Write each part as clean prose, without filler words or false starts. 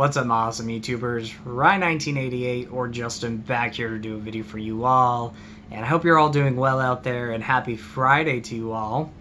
What's up, awesome YouTubers? Ryan1988 or Justin back here to do a video for you all, and I hope you're all doing well out there, and happy Friday to you all.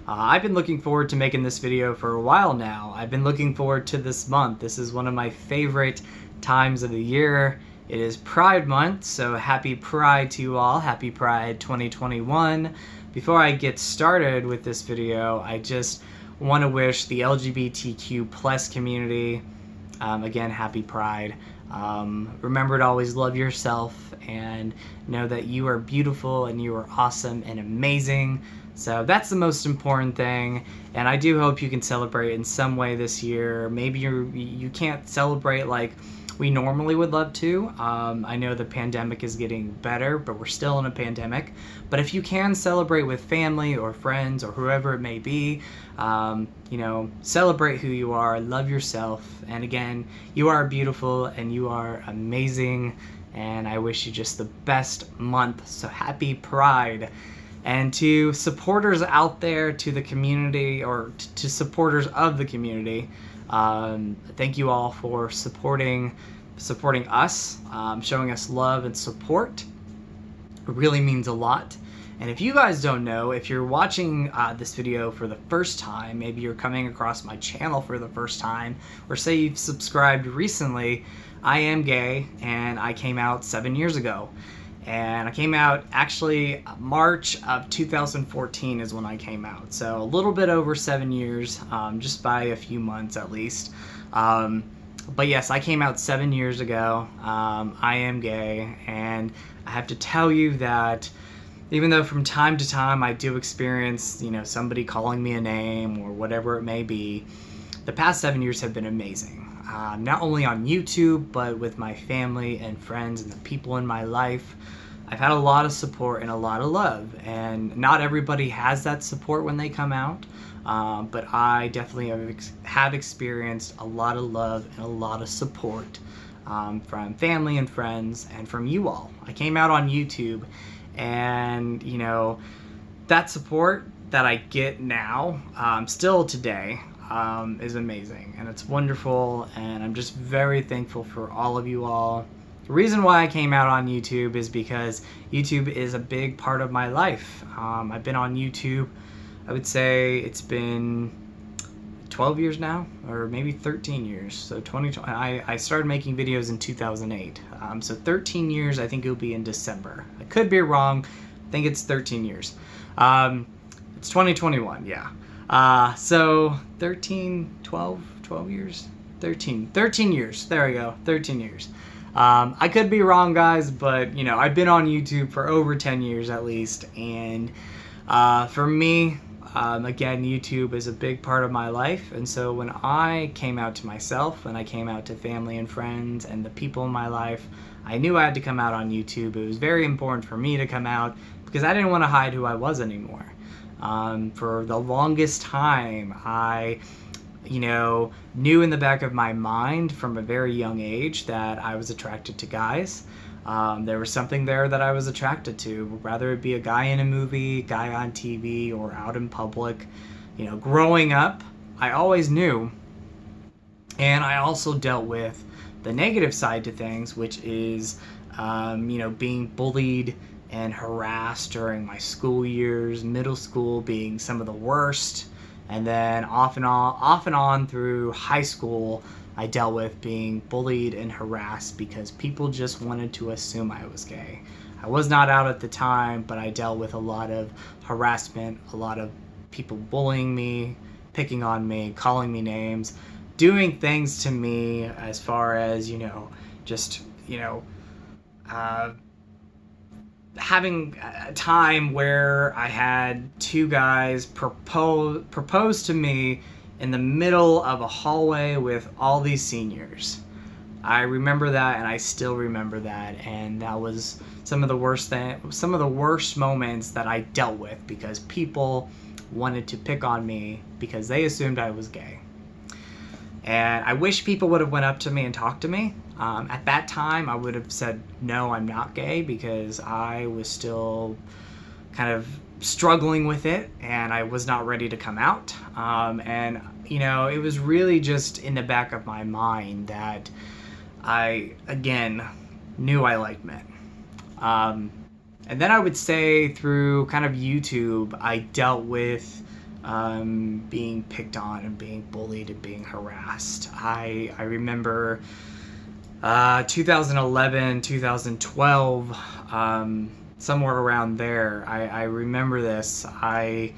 I've been looking forward to making this video for a while now. I've been looking forward to this month. This is one of my favorite times of the year. It is Pride Month, so happy Pride to you all. Happy Pride 2021. Before I get started with this video, I just want to wish the LGBTQ plus community, again, happy Pride. Remember to always love yourself and know that you are beautiful and you are awesome and amazing. So that's the most important thing, and I do hope you can celebrate in some way this year. Maybe you can't celebrate like we normally would love to. I know the pandemic is getting better, but we're still in a pandemic. But if you can celebrate with family or friends or whoever it may be, you know, celebrate who you are, love yourself, and again, you are beautiful and you are amazing, and I wish you just the best month. So happy Pride. And to supporters out there, to the community, or to supporters of the community, thank you all for supporting us, showing us love and support. It really means a lot. And if you guys don't know, if you're watching this video for the first time, maybe you're coming across my channel for the first time, or say you've subscribed recently, I am gay, and I came out 7 years ago. And I came out actually March of 2014 is when I came out. So a little bit over 7 years, just by a few months at least. But yes, I came out 7 years ago. I am gay, and I have to tell you that even though from time to time I do experience, you know, somebody calling me a name or whatever it may be, the past 7 years have been amazing. Not only on YouTube, but with my family and friends and the people in my life. I've had a lot of support and a lot of love, and not everybody has that support when they come out, but I definitely have experienced a lot of love and a lot of support from family and friends and from you all. I came out on YouTube, and you know, that support that I get now, still today, is amazing, and it's wonderful, and I'm just very thankful for all of you all. The reason why I came out on YouTube is because YouTube is a big part of my life. I've been on YouTube, I would say it's been 12 years now, or maybe 13 years. So I started making videos in 2008. So 13 years, I think it'll be in December. I could be wrong, I think it's 13 years. It's 2021, yeah. So 12 years? 13 years, there we go, 13 years. I could be wrong, guys, but you know, I've been on YouTube for over 10 years at least, and for me, again, YouTube is a big part of my life, and so when I came out to myself, and I came out to family and friends and the people in my life, I knew I had to come out on YouTube. It was very important for me to come out because I didn't want to hide who I was anymore. For the longest time, I knew in the back of my mind from a very young age that I was attracted to guys. There was something there that I was attracted to, whether it be a guy in a movie, guy on TV, or out in public. You know, growing up, I always knew, and I also dealt with the negative side to things, which is, you know, being bullied and harassed during my school years, middle school being some of the worst. And then off and on through high school, I dealt with being bullied and harassed because people just wanted to assume I was gay. I was not out at the time, but I dealt with a lot of harassment, a lot of people bullying me, picking on me, calling me names, doing things to me as far as, you know, just, you know, having a time where I had two guys propose to me in the middle of a hallway with all these seniors. I remember that, and I still remember that, and that was some of the worst moments that I dealt with because people wanted to pick on me because they assumed I was gay. And I wish people would have went up to me and talked to me. At that time, I would have said, no, I'm not gay, because I was still kind of struggling with it, and I was not ready to come out. And it was really just in the back of my mind that I, again, knew I liked men. And then I would say through kind of YouTube, I dealt with being picked on and being bullied and being harassed. I remember 2011, 2012, somewhere around there. I remember this. I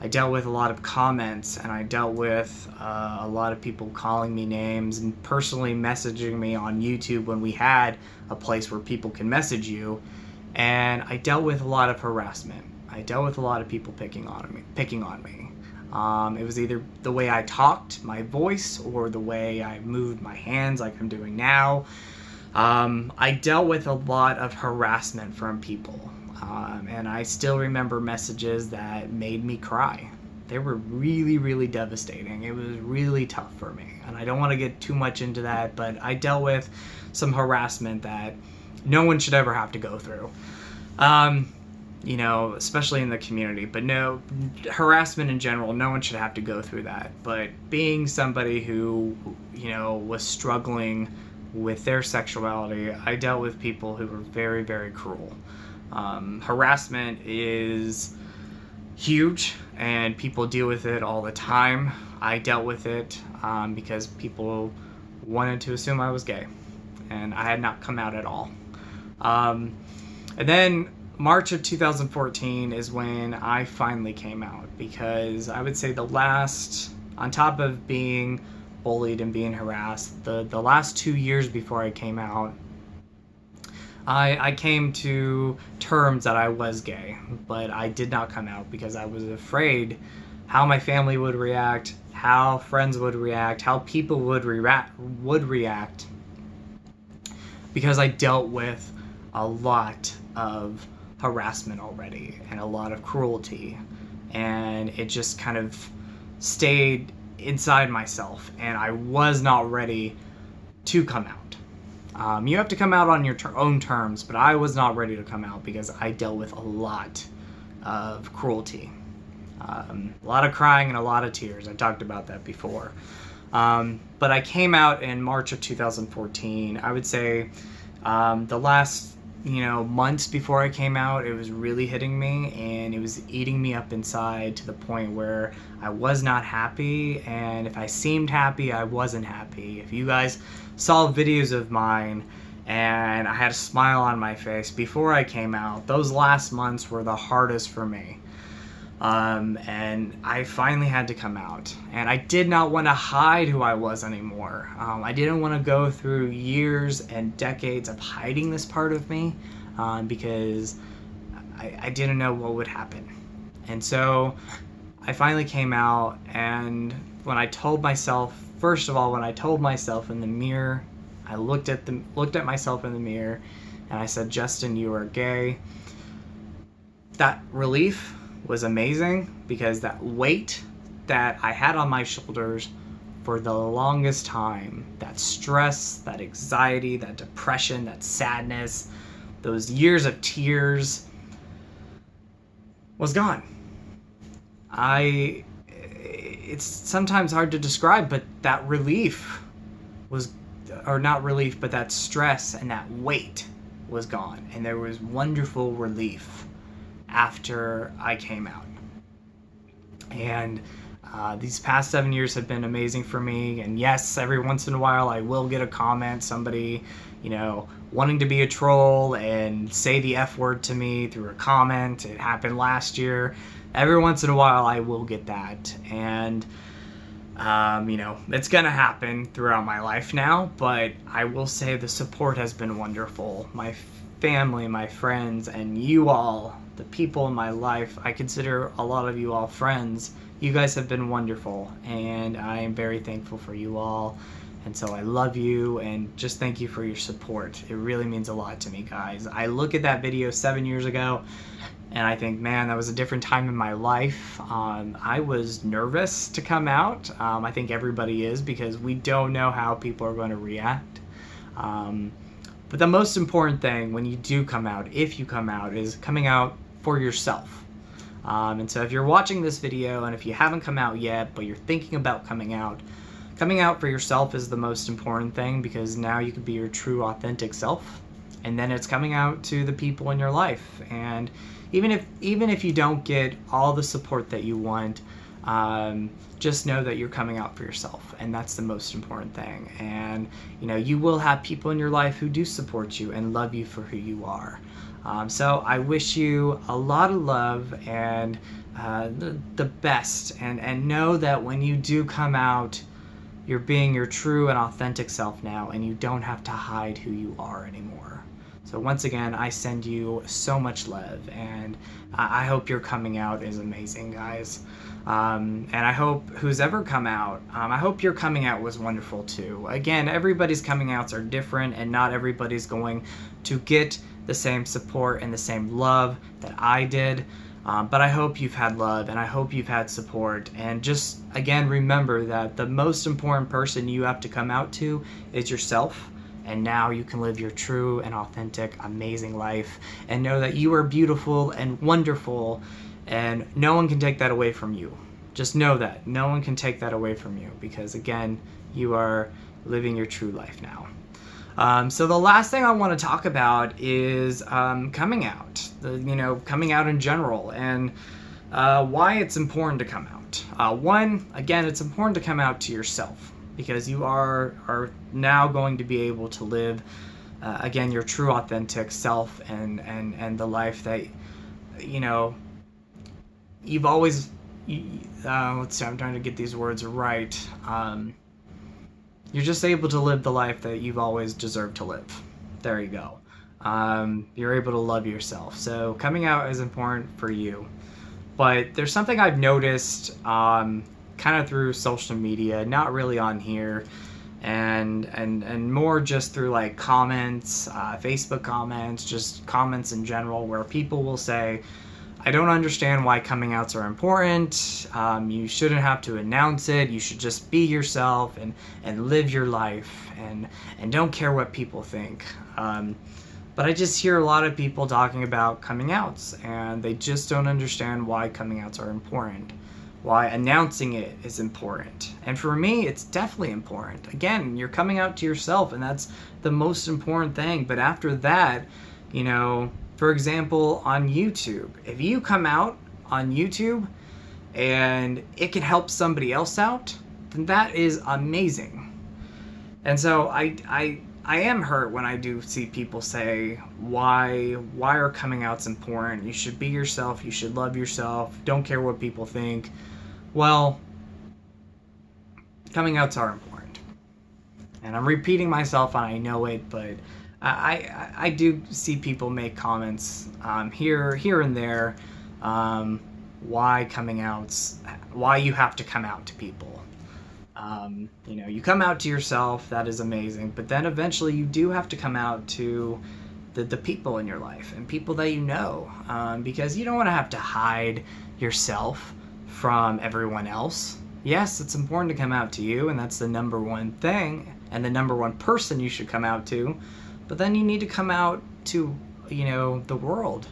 dealt with a lot of comments, and I dealt with a lot of people calling me names and personally messaging me on YouTube when we had a place where people can message you. And I dealt with a lot of harassment. I dealt with a lot of people picking on me. It was either the way I talked, my voice, or the way I moved my hands like I'm doing now. I dealt with a lot of harassment from people. And I still remember messages that made me cry. They were really, really devastating. It was really tough for me. And I don't want to get too much into that, but I dealt with some harassment that no one should ever have to go through. Especially in the community, but no, harassment in general, no one should have to go through that. But being somebody who, was struggling with their sexuality, I dealt with people who were very, very cruel. Harassment is huge, and people deal with it all the time. I dealt with it because people wanted to assume I was gay, and I had not come out at all. And then March of 2014 is when I finally came out, because I would say on top of being bullied and being harassed, the last 2 years before I came out, I came to terms that I was gay, but I did not come out because I was afraid how my family would react, how friends would react, how people would react, because I dealt with a lot of harassment already and a lot of cruelty, and it just kind of stayed inside myself, and I was not ready to come out. You have to come out on your own terms, but I was not ready to come out because I dealt with a lot of cruelty, a lot of crying and a lot of tears. I talked about that before. But I came out in March of 2014. I would say the last months before I came out, it was really hitting me, and it was eating me up inside to the point where I was not happy, and if I seemed happy, I wasn't happy. If you guys saw videos of mine and I had a smile on my face before I came out, those last months were the hardest for me. And I finally had to come out, and I did not want to hide who I was anymore. I didn't want to go through years and decades of hiding this part of me, because I didn't know what would happen. And so I finally came out, and when I told myself in the mirror, I looked at myself in the mirror, and I said, "Justin, you are gay." That relief was amazing, because that weight that I had on my shoulders for the longest time, that stress, that anxiety, that depression, that sadness, those years of tears, was gone. It's sometimes hard to describe, but that relief but that stress and that weight was gone, and there was wonderful relief after I came out. And these past 7 years have been amazing for me. And yes, every once in a while I will get a comment, somebody, wanting to be a troll and say the F word to me through a comment. It happened last year. Every once in a while I will get that. And, it's going to happen throughout my life now. But I will say the support has been wonderful. My family, my friends, and you all, the people in my life, I consider a lot of you all friends. You guys have been wonderful, and I am very thankful for you all. And so I love you, and just thank you for your support. It really means a lot to me, guys. I look at that video 7 years ago, and I think, man, that was a different time in my life. I was nervous to come out. I think everybody is, because we don't know how people are going to react. But the most important thing when you do come out, if you come out, is coming out for yourself. And so if you're watching this video and if you haven't come out yet, but you're thinking about coming out for yourself is the most important thing, because now you can be your true, authentic self. And then it's coming out to the people in your life. And even if you don't get all the support that you want, just know that you're coming out for yourself, and that's the most important thing. And you will have people in your life who do support you and love you for who you are. So I wish you a lot of love and the best, and know that when you do come out, you're being your true and authentic self now, and you don't have to hide who you are anymore. So once again, I send you so much love, and I hope your coming out is amazing, guys. And I hope who's ever come out, I hope your coming out was wonderful too. Again, everybody's coming outs are different, and not everybody's going to get the same support and the same love that I did. But I hope you've had love, and I hope you've had support. And just, again, remember that the most important person you have to come out to is yourself. And now you can live your true and authentic, amazing life, and know that you are beautiful and wonderful, and no one can take that away from you. Just know that no one can take that away from you, because again, you are living your true life now. So the last thing I want to talk about is coming out, coming out in general, and why it's important to come out. One, again, it's important to come out to yourself, because you are now going to be able to live, again, your true, authentic self, and the life that, you've always, let's see, I'm trying to get these words right. You're just able to live the life that you've always deserved to live. There you go. You're able to love yourself. So coming out is important for you. But there's something I've noticed kind of through social media, not really on here, and more just through like comments, Facebook comments, just comments in general, where people will say, I don't understand why coming outs are important. You shouldn't have to announce it. You should just be yourself and live your life, and don't care what people think. But I just hear a lot of people talking about coming outs, and they just don't understand why coming outs are important, why announcing it is important. And for me, it's definitely important. Again, you're coming out to yourself, and that's the most important thing. But after that, for example, on YouTube, if you come out on YouTube and it can help somebody else out, then that is amazing. And so I am hurt when I do see people say, why are coming outs important? You should be yourself, you should love yourself, don't care what people think. Well, coming outs are important. And I'm repeating myself, and I know it, but I do see people make comments here and there, why coming outs, why you have to come out to people. You come out to yourself, that is amazing, but then eventually you do have to come out to the people in your life and people that you know, because you don't want to have to hide yourself from everyone else. Yes, it's important to come out to you, and that's the number one thing, and the number one person you should come out to. But then you need to come out to, the world,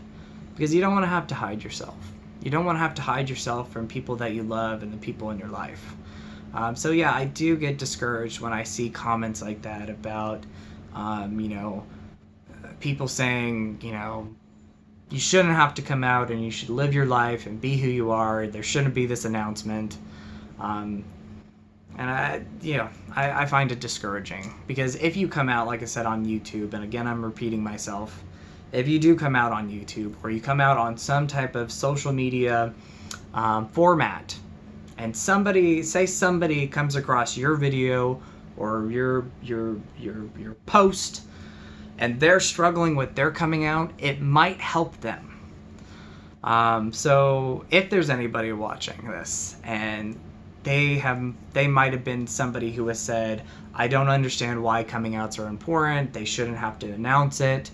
because you don't want to have to hide yourself. You don't want to have to hide yourself from people that you love and the people in your life. So yeah, I do get discouraged when I see comments like that about, people saying, you shouldn't have to come out and you should live your life and be who you are. There shouldn't be this announcement. And I find it discouraging, because if you come out, like I said, on YouTube, and again, I'm repeating myself, if you do come out on YouTube, or you come out on some type of social media format, and somebody comes across your video or your post, and they're struggling with their coming out, it might help them. So if there's anybody watching this and they might have been somebody who has said, I don't understand why coming outs are important, they shouldn't have to announce it.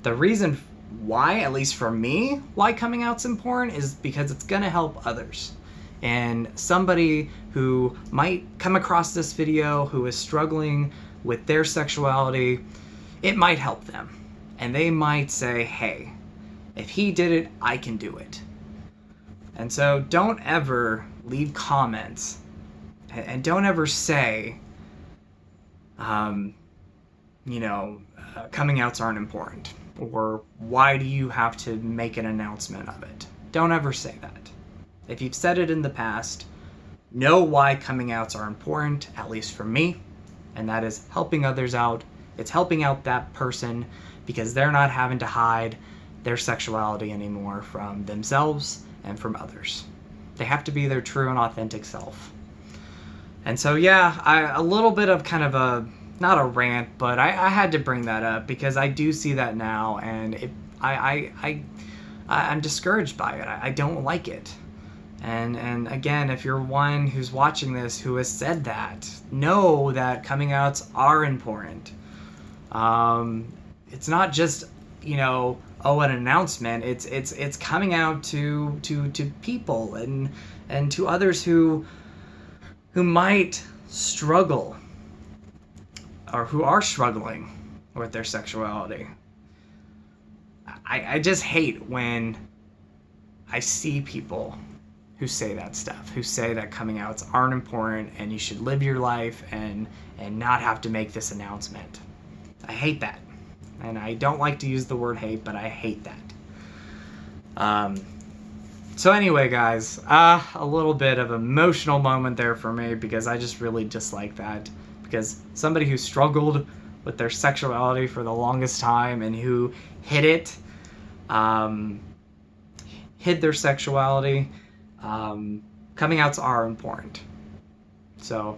The reason why, at least for me, why coming out's important is because it's gonna help others. And somebody who might come across this video who is struggling with their sexuality, it might help them. And they might say, hey, if he did it, I can do it. And so don't ever leave comments and don't ever say, coming outs aren't important, or why do you have to make an announcement of it? Don't ever say that. If you've said it in the past, know why coming outs are important, at least for me, and that is helping others out. It's helping out that person because they're not having to hide their sexuality anymore from themselves and from others. They have to be their true and authentic self. And so, yeah, a little bit of kind of a, not a rant, but I had to bring that up because I do see that now, and I'm discouraged by it. I don't like it. And again, if you're one who's watching this who has said that, know that coming outs are important. It's not just, an announcement. It's coming out to people and to others who might struggle or who are struggling with their sexuality. I just hate when I see people who say that stuff, who say that coming outs aren't important and you should live your life and not have to make this announcement. I hate that. And I don't like to use the word hate, but I hate that. So anyway, guys, a little bit of emotional moment there for me because I just really dislike that. Because somebody who struggled with their sexuality for the longest time and who hid it, hid their sexuality, coming outs are important. So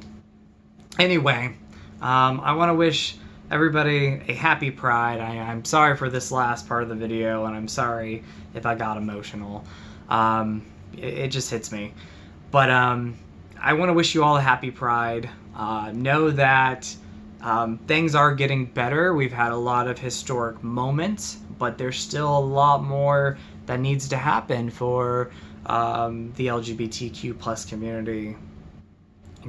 anyway, I want to wish everybody a happy Pride. I'm sorry for this last part of the video, and I'm sorry if I got emotional. It just hits me. But I want to wish you all a happy Pride. Know that things are getting better. We've had a lot of historic moments, but there's still a lot more that needs to happen for the LGBTQ plus community.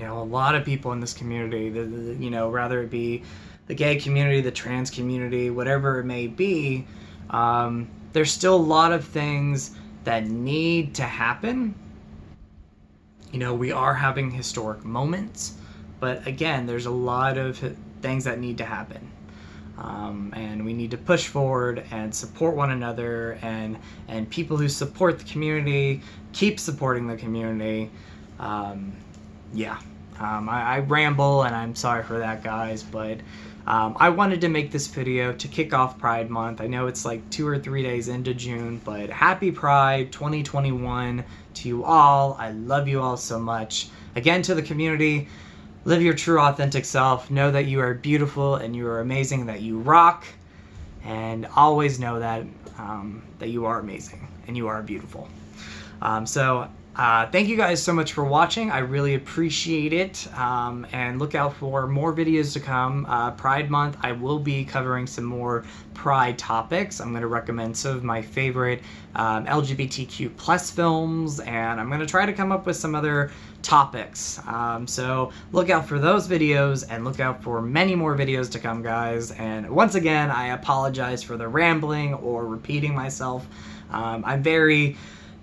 A lot of people in this community, rather it be the gay community, the trans community, whatever it may be, there's still a lot of things that need to happen. We are having historic moments, but again, there's a lot of things that need to happen. And we need to push forward and support one another, and people who support the community, keep supporting the community. I ramble, and I'm sorry for that, guys, but I wanted to make this video to kick off Pride Month. I know it's like 2 or 3 days into June, but happy Pride 2021 to you all. I love you all so much. Again, to the community, live your true authentic self. Know that you are beautiful and you are amazing, that you rock, and always know that that you are amazing and you are beautiful. Thank you guys so much for watching. I really appreciate it, and look out for more videos to come. Pride Month, I will be covering some more Pride topics. I'm going to recommend some of my favorite LGBTQ plus films, and I'm going to try to come up with some other topics. So look out for those videos, and look out for many more videos to come, guys. And once again, I apologize for the rambling or repeating myself. I'm very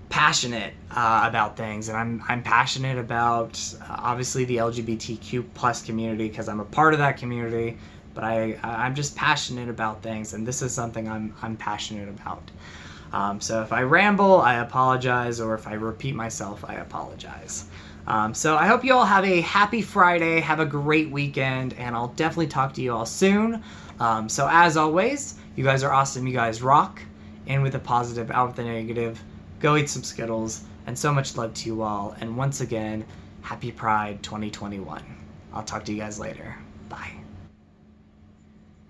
passionate about things, and I'm passionate about obviously the LGBTQ plus community because I'm a part of that community, but I'm just passionate about things, and this is something I'm passionate about. So if I ramble, I apologize, or if I repeat myself, I apologize. So I hope you all have a happy Friday, have a great weekend, and I'll definitely talk to you all soon. So as always, you guys are awesome, you guys rock, in with the positive, out with the negative. Go eat some Skittles, and so much love to you all. And once again, happy Pride 2021. I'll talk to you guys later. Bye.